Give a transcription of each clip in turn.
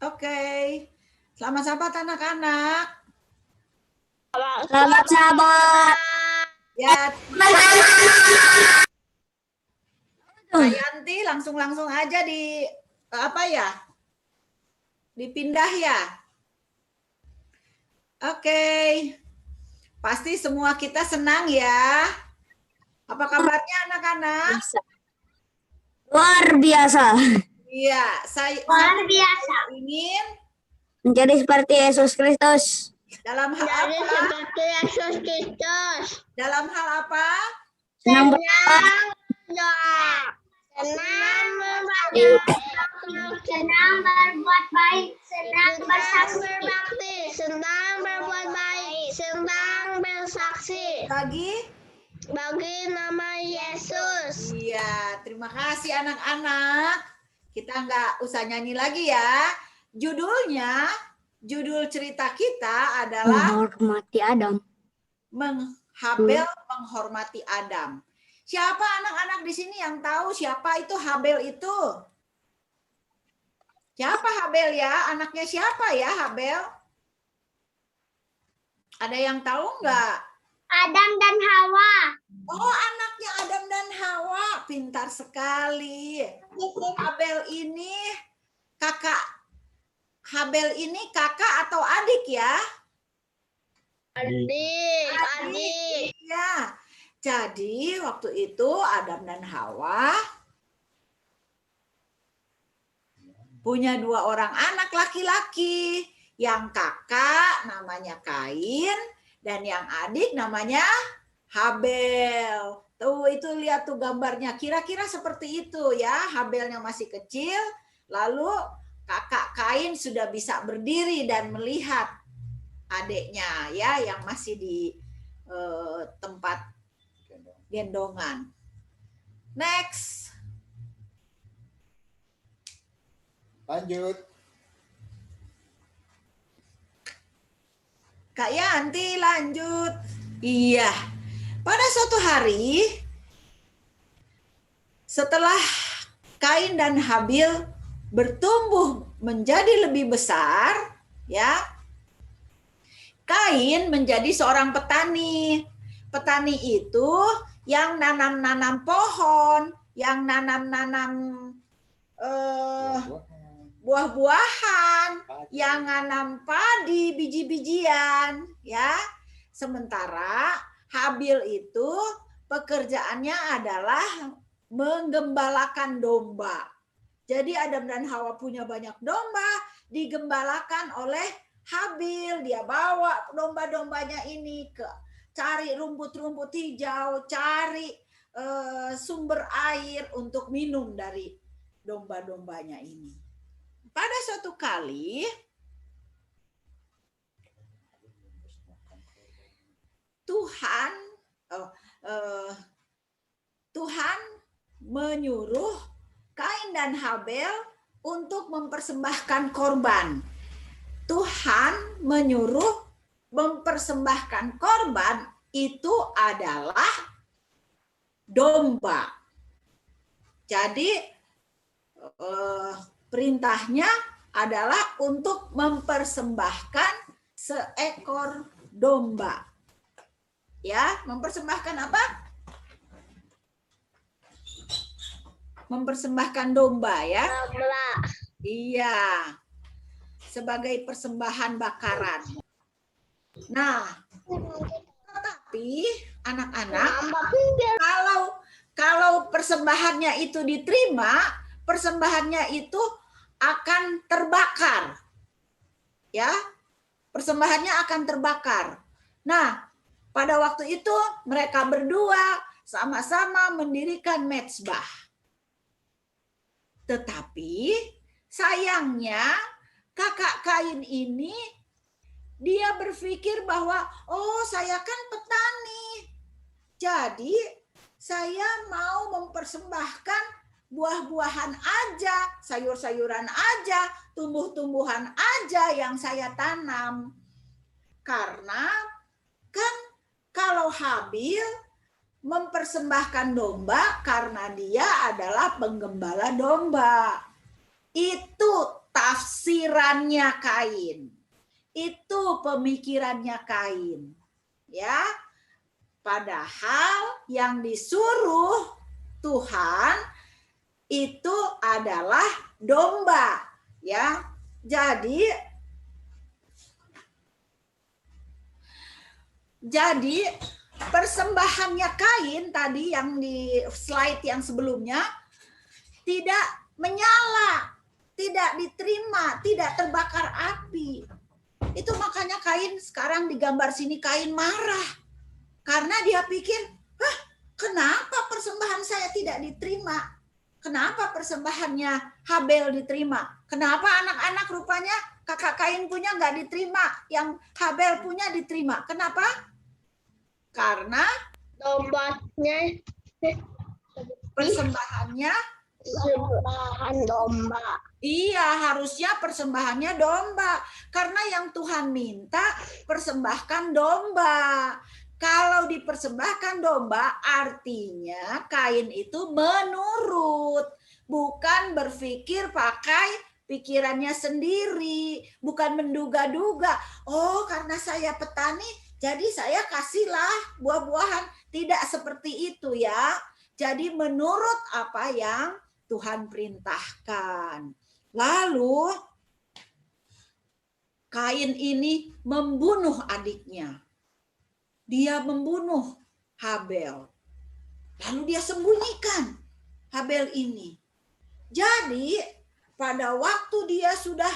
Oke. Selamat sahabat anak-anak. Selamat sahabat. Ya, Kak Yanti langsung aja di apa ya? Dipindah ya. Oke. Pasti semua kita senang ya. Apa kabarnya anak-anak? Luar biasa. Iya, saya Luar biasa. ingin Menjadi seperti Yesus Kristus. dalam hal Jadi apa? seperti Yesus Kristus. Dalam hal apa? Senang Doa. Senang membaca. Senang berbuat baik. Senang bersaksi. Senang berbuat baik. Senang bersaksi. Bagi nama Yesus. Iya, terima kasih anak-anak. Kita nggak usah nyanyi lagi ya. Judul cerita kita adalah menghormati Adam. Habel menghormati Adam. Siapa anak-anak di sini yang tahu siapa itu Habel itu? Siapa Habel ya? Anaknya siapa ya Habel? Ada yang tahu nggak? Adam dan Hawa. Oh, anaknya Adam dan Hawa. Pintar sekali. Habel ini kakak atau adik ya? Adik. Ya. Jadi waktu itu Adam dan Hawa punya 2 orang anak laki-laki. Yang kakak namanya Kain dan yang adik namanya Habel. Tuh itu lihat tuh gambarnya. Kira-kira seperti itu ya. Habelnya masih kecil, lalu kakak Kain sudah bisa berdiri dan melihat adiknya ya yang masih di tempat gendongan. Next. Lanjut. Kak Yanti lanjut. Iya. Pada suatu hari setelah Kain dan Habil bertumbuh menjadi lebih besar, ya. Kain menjadi seorang petani. Petani itu yang nanam-nanam pohon, yang nanam-nanam buah-buahan, yang nanam padi, biji-bijian, ya. Sementara Habil itu pekerjaannya adalah menggembalakan domba. Jadi Adam dan Hawa punya banyak domba, digembalakan oleh Habil. Dia bawa domba-dombanya ini ke cari rumput-rumput hijau, cari sumber air untuk minum dari domba-dombanya ini. Pada suatu kali Tuhan menyuruh Kain dan Habel untuk mempersembahkan korban. Tuhan menyuruh mempersembahkan korban itu adalah domba. Jadi perintahnya adalah untuk mempersembahkan seekor domba. Ya, mempersembahkan apa? Mempersembahkan domba ya. Iya. Sebagai persembahan bakaran. Nah, tetapi anak-anak kalau persembahannya itu diterima, persembahannya itu akan terbakar. Ya. Persembahannya akan terbakar. Nah, pada waktu itu mereka berdua sama-sama mendirikan mezbah. Tetapi sayangnya kakak Kain ini dia berpikir bahwa saya kan petani. Jadi saya mau mempersembahkan buah-buahan aja, sayur-sayuran aja, tumbuh-tumbuhan aja yang saya tanam. Karena kan kalau Habil mempersembahkan domba karena dia adalah penggembala domba. Itu tafsir pemikirannya Kain. Itu pemikirannya Kain. Ya. Padahal yang disuruh Tuhan itu adalah domba, ya. Jadi persembahannya Kain tadi yang di slide yang sebelumnya tidak menyala, tidak diterima, tidak terbakar api. Itu makanya Kain sekarang digambar sini Kain marah. Karena dia pikir, kenapa persembahan saya tidak diterima? Kenapa persembahannya Habel diterima? Kenapa anak-anak rupanya kakak Kain punya nggak diterima, yang Habel punya diterima? Kenapa? Karena Dombanya. persembahannya Persembahan domba. iya, harusnya persembahannya domba. Karena yang Tuhan minta persembahkan domba. Kalau dipersembahkan domba, artinya Kain itu menurut, bukan berpikir pakai pikirannya sendiri, bukan menduga-duga. Oh, karena saya petani, jadi saya kasihlah buah-buahan. Tidak seperti itu ya. Jadi menurut apa yang Tuhan perintahkan. Lalu Kain ini membunuh adiknya. Dia membunuh Habel. Lalu dia sembunyikan Habel ini. Jadi pada waktu dia sudah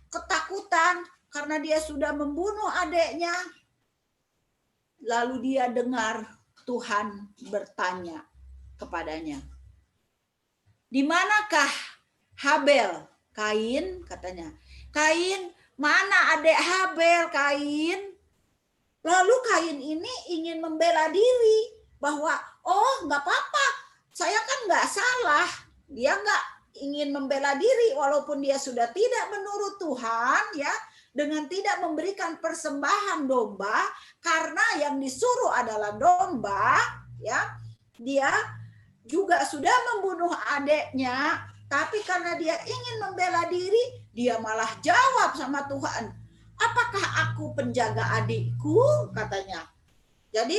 ketakutan karena dia sudah membunuh adiknya, lalu dia dengar Tuhan bertanya kepadanya, "Di manakah Habel?" Kain katanya. "Kain, mana adik Habel, Kain?" Lalu Kain ini ingin membela diri bahwa nggak apa-apa, saya kan nggak salah. Dia nggak ingin membela diri walaupun dia sudah tidak menurut Tuhan, ya, dengan tidak memberikan persembahan domba karena yang disuruh adalah domba, ya. Dia juga sudah membunuh adiknya, tapi karena dia ingin membela diri, dia malah jawab sama Tuhan, "Apakah aku penjaga adikku?" katanya. Jadi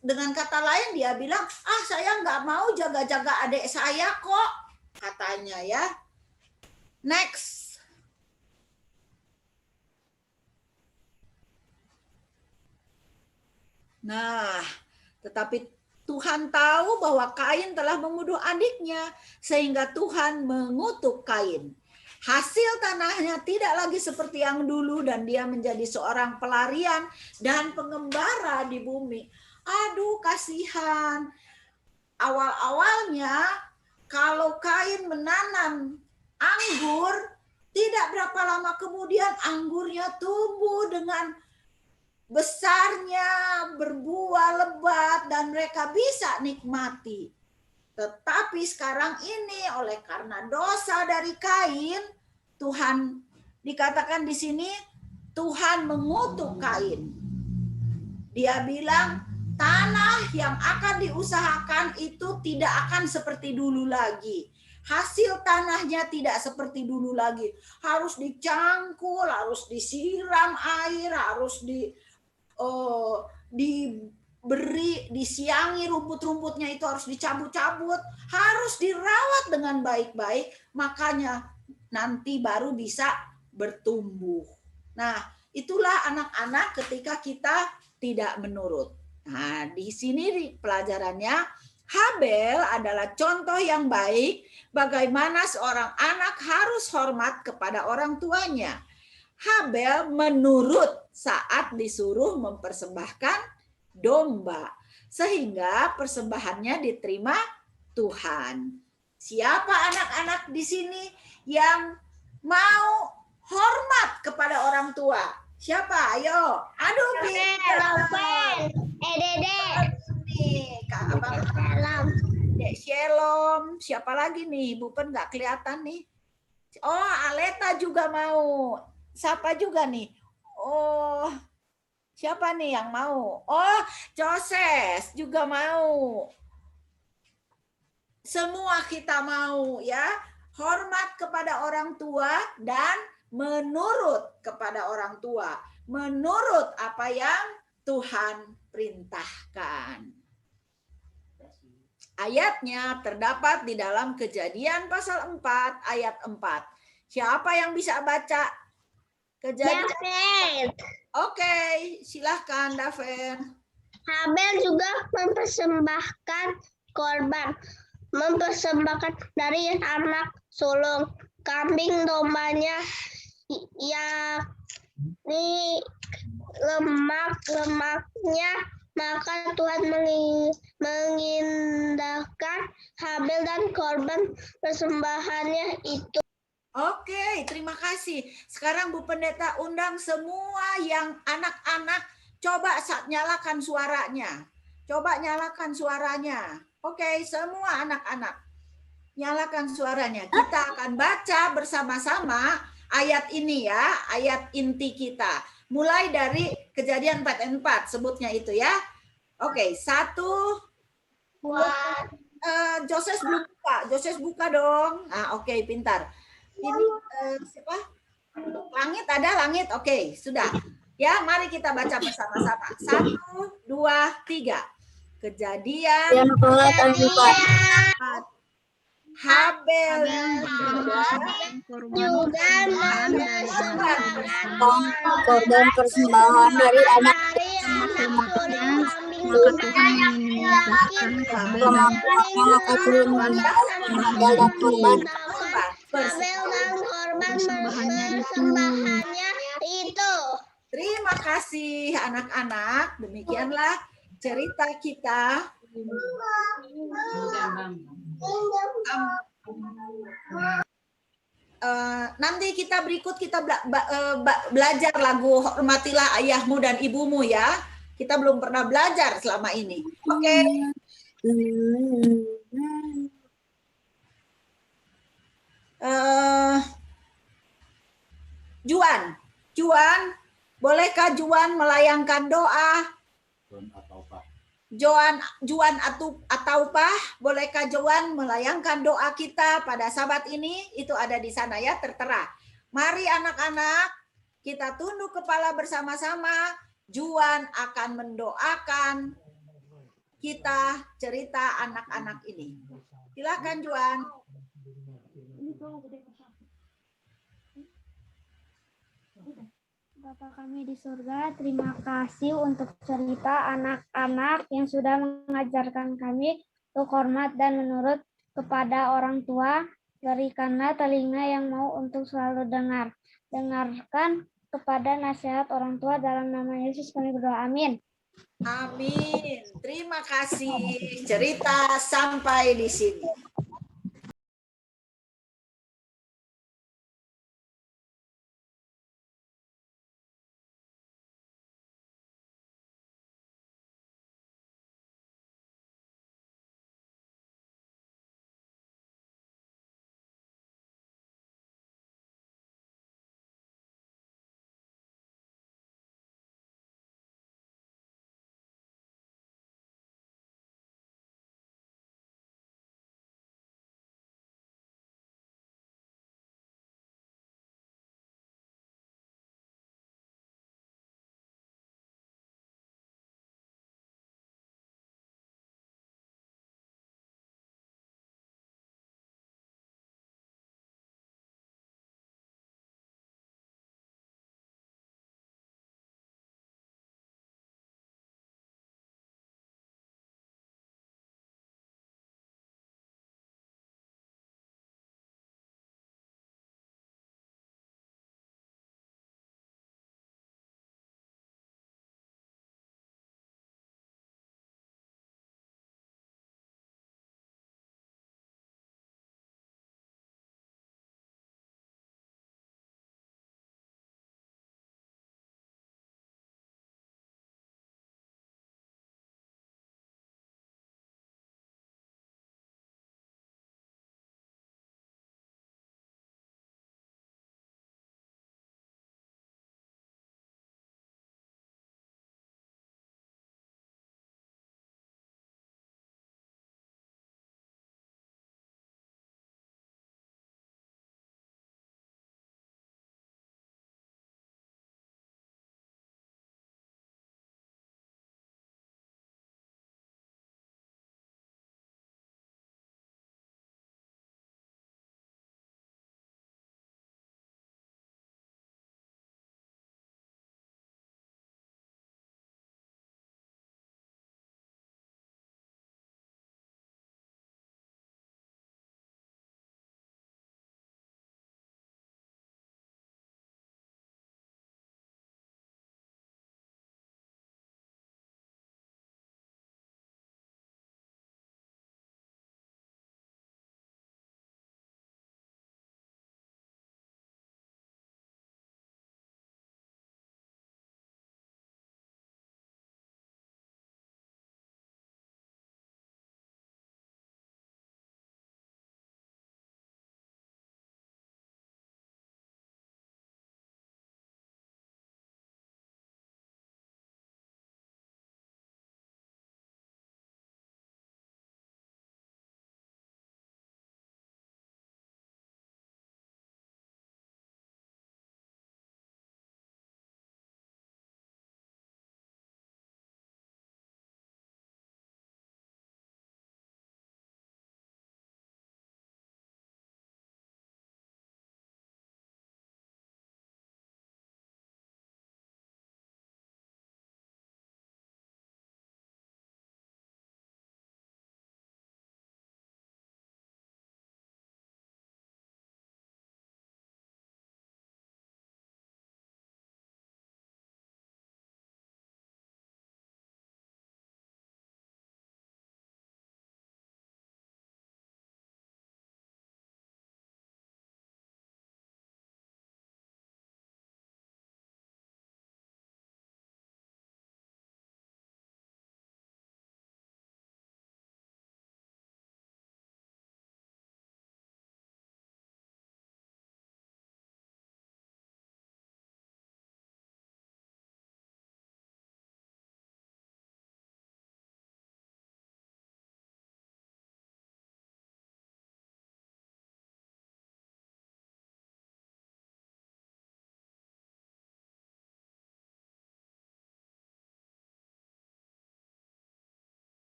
dengan kata lain dia bilang, "Saya nggak mau jaga-jaga adik saya kok," katanya ya. Next. Nah, tetapi Tuhan tahu bahwa Kain telah membunuh adiknya, sehingga Tuhan mengutuk Kain. Hasil tanahnya tidak lagi seperti yang dulu dan dia menjadi seorang pelarian dan pengembara di bumi. Aduh, kasihan. Awal-awalnya kalau Kain menanam anggur, tidak berapa lama kemudian anggurnya tumbuh dengan besarnya, berbuah lebat dan mereka bisa nikmati. Tetapi sekarang ini oleh karena dosa dari Kain, Tuhan dikatakan di sini Tuhan mengutuk Kain. Dia bilang tanah yang akan diusahakan itu tidak akan seperti dulu lagi. Hasil tanahnya tidak seperti dulu lagi. Harus dicangkul, harus disiram air, harus disiangi, rumput-rumputnya itu harus dicabut-cabut, harus dirawat dengan baik-baik, makanya nanti baru bisa bertumbuh. Nah, itulah anak-anak ketika kita tidak menurut. Nah, di sini pelajarannya, Habel adalah contoh yang baik bagaimana seorang anak harus hormat kepada orang tuanya. Habel menurut saat disuruh mempersembahkan domba, sehingga persembahannya diterima Tuhan. Siapa anak-anak di sini yang mau hormat kepada orang tua? Siapa? Ayo, aduh, Dede. nih, Kak Abang, Dek Shalom. Siapa lagi nih? Ibu Pen nggak kelihatan nih. Oh, Aleta juga mau. Siapa juga nih? Oh, siapa nih yang mau? Oh, Joses juga mau. Semua kita mau ya. Hormat kepada orang tua dan menurut kepada orang tua, menurut apa yang Tuhan perintahkan. Ayatnya terdapat di dalam Kejadian pasal 4 ayat 4. Siapa yang bisa baca Kejadian? David. Oke, silahkan David. Habel juga mempersembahkan korban, mempersembahkan dari anak sulung kambing dombanya yakni lemak-lemaknya, maka Tuhan mengindahkan Habel dan korban persembahannya itu. Oke, terima kasih. Sekarang Bu Pendeta undang semua yang anak-anak, coba nyalakan suaranya. Coba nyalakan suaranya. Oke, semua anak-anak. Nyalakan suaranya. Kita akan baca bersama-sama ayat ini ya, ayat inti kita. Mulai dari Kejadian 4 sebutnya itu ya. Oke, 1. Joses belum buka. Joses buka dong. Oke, pintar. Ini siapa? Langit ada langit. Oke, sudah. Ya, mari kita baca bersama-sama. 1, 2, 3. Kejadian Habel Juga korban persembahan dari anak maka Tuhan menindahkan Habel dan maka Tuhan menindahkan Habel dan korban persembahannya itu. Terima kasih anak-anak. Demikianlah cerita kita. Nanti kita belajar lagu Hormatilah Ayahmu dan Ibumu ya. Kita belum pernah belajar selama ini. Oke. Juan, bolehkah Juan melayangkan doa? Juan atau Pah, bolehkah Juan melayangkan doa kita pada Sabat ini? Itu ada di sana ya, tertera. Mari anak-anak, kita tunduk kepala bersama-sama. Juan akan mendoakan kita cerita anak-anak ini. Silakan Juan. Bapa kami di surga, terima kasih untuk cerita anak-anak yang sudah mengajarkan kami untuk hormat dan menurut kepada orang tua. Berikanlah telinga yang mau untuk selalu dengar. Dengarkan kepada nasihat orang tua dalam nama Yesus kami berdoa. Amin. Amin. Terima kasih. Cerita sampai di sini.